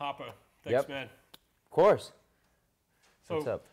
Hapa, thanks, man. Of course. So, What's up?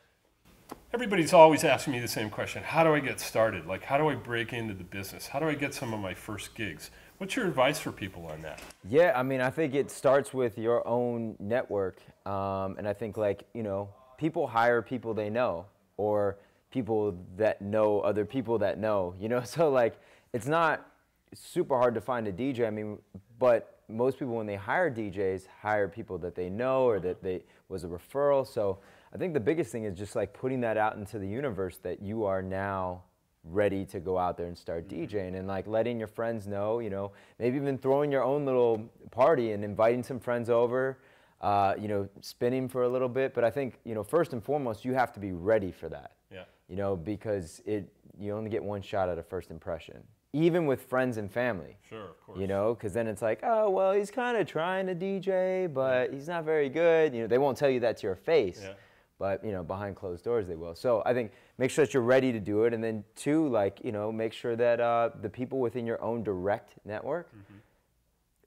everybody's always asking me the same question. How do I get started? Like, how do I break into the business? How do I get some of my first gigs? What's your advice for people on that? Yeah, I mean, I think it starts with your own network. And I think, like, you know, people hire people they know, or people that know other people that know, you know? So, like, it's not super hard to find a DJ. I mean, but most people, when they hire DJs, hire people that they know or that they was a referral. So I think the biggest thing is just like putting that out into the universe that you are now ready to go out there and start DJing, and like letting your friends know, you know, maybe even throwing your own little party and inviting some friends over, you know, spinning for a little bit. But I think, you know, first and foremost, you have to be ready for that. Yeah. You know, because you only get one shot at a first impression, even with friends and family. Sure, of course. You know, because then it's like, oh, well, he's kind of trying to DJ, but he's not very good. You know, they won't tell you that to your face. Yeah. But, you know, behind closed doors they will. So I think make sure that you're ready to do it. And then two, like, you know, make sure that the people within your own direct network,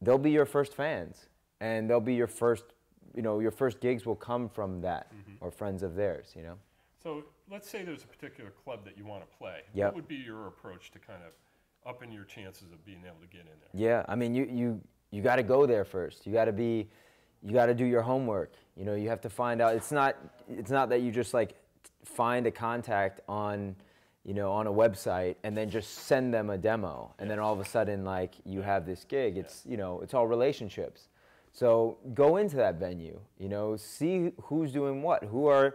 they'll be your first fans. And they'll be your first, you know, your first gigs will come from that, or friends of theirs, you know. So let's say there's a particular club that you want to play. Yep. What would be your approach to kind of upping your chances of being able to get in there? Yeah, I mean, you got to go there first. You got to do your homework. You know, you have to find out. It's not that you just like find a contact on, you know, on a website and then just send them a demo and then all of a sudden like you have this gig. It's, you know, it's all relationships. So go into that venue, you know, see who's doing what. Who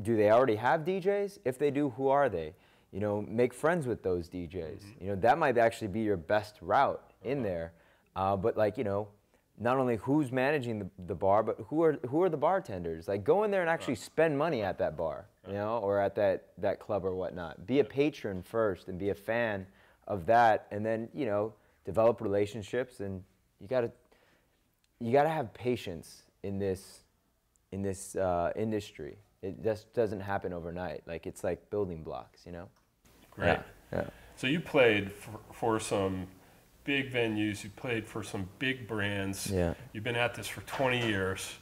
do they already have DJs? If they do, who are they? You know, make friends with those DJs. You know, that might actually be your best route in there. But like, you know, not only who's managing the bar, but who are the bartenders? Like, go in there and actually spend money at that bar, you know, or at that club or whatnot. Be a patron first and be a fan of that, and then, you know, develop relationships. And you gotta have patience in this industry. It just doesn't happen overnight. Like, it's like building blocks, you know. Great. Yeah. So you played for some big venues, you played for some big brands. Yeah. You've been at this for 20 years.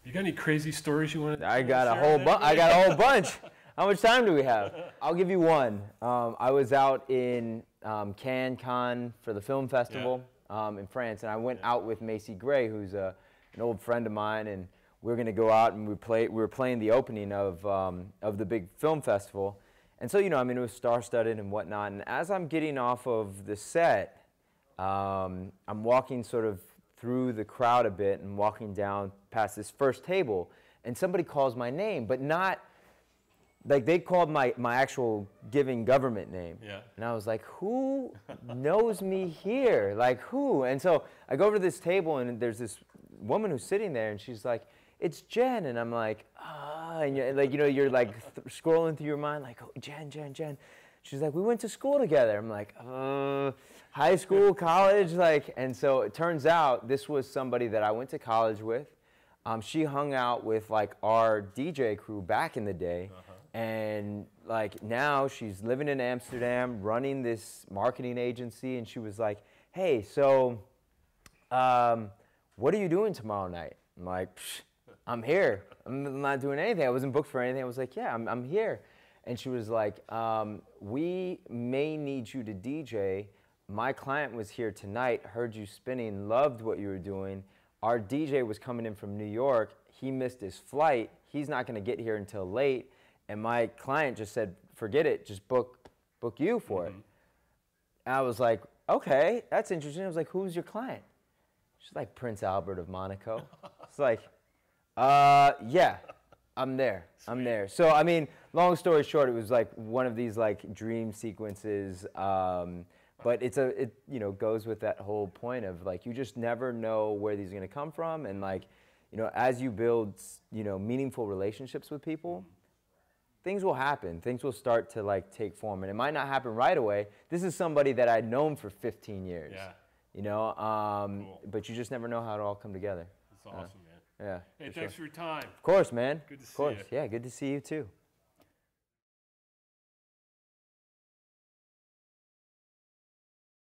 You got any crazy stories you want to I got a whole bunch. How much time do we have? I'll give you one. I was out in Cannes for the film festival in France, and I went out with Macy Gray, who's an old friend of mine, and we were going to go out and we were playing the opening of the big film festival. And so, you know, I mean, it was star-studded and whatnot. And as I'm getting off of the set, I'm walking sort of through the crowd a bit and walking down past this first table. And somebody calls my name, but not, like, they called my actual giving government name. Yeah. And I was like, who knows me here? Like, who? And so I go over to this table, and there's this woman who's sitting there, and she's like, it's Jen. And I'm like, and you're, like, you know, you're like scrolling through your mind, like, oh, Jen. She's like, we went to school together. I'm like, high school, college, like, and so it turns out this was somebody that I went to college with. She hung out with like our DJ crew back in the day, and like now she's living in Amsterdam, running this marketing agency, and she was like, hey, so what are you doing tomorrow night? I'm like, I'm here. I'm not doing anything. I wasn't booked for anything. I was like, yeah, I'm here. And she was like, we may need you to DJ. My client was here tonight, heard you spinning, loved what you were doing. Our DJ was coming in from New York. He missed his flight. He's not going to get here until late. And my client just said, forget it, just book you for it. And I was like, okay, that's interesting. I was like, who's your client? She's like, Prince Albert of Monaco. It's like, yeah, I'm there. Sweet. I'm there. So, I mean, long story short, it was like one of these like dream sequences. But it you know, goes with that whole point of like, you just never know where these are going to come from. And like, you know, as you build, you know, meaningful relationships with people, things will happen. Things will start to like take form. And it might not happen right away. This is somebody that I'd known for 15 years. Yeah. You know, cool. But you just never know how it all come together. That's awesome, man. Yeah. Hey, thanks for your time. Of course, man. Good to see you. Of course. You. Yeah, good to see you too.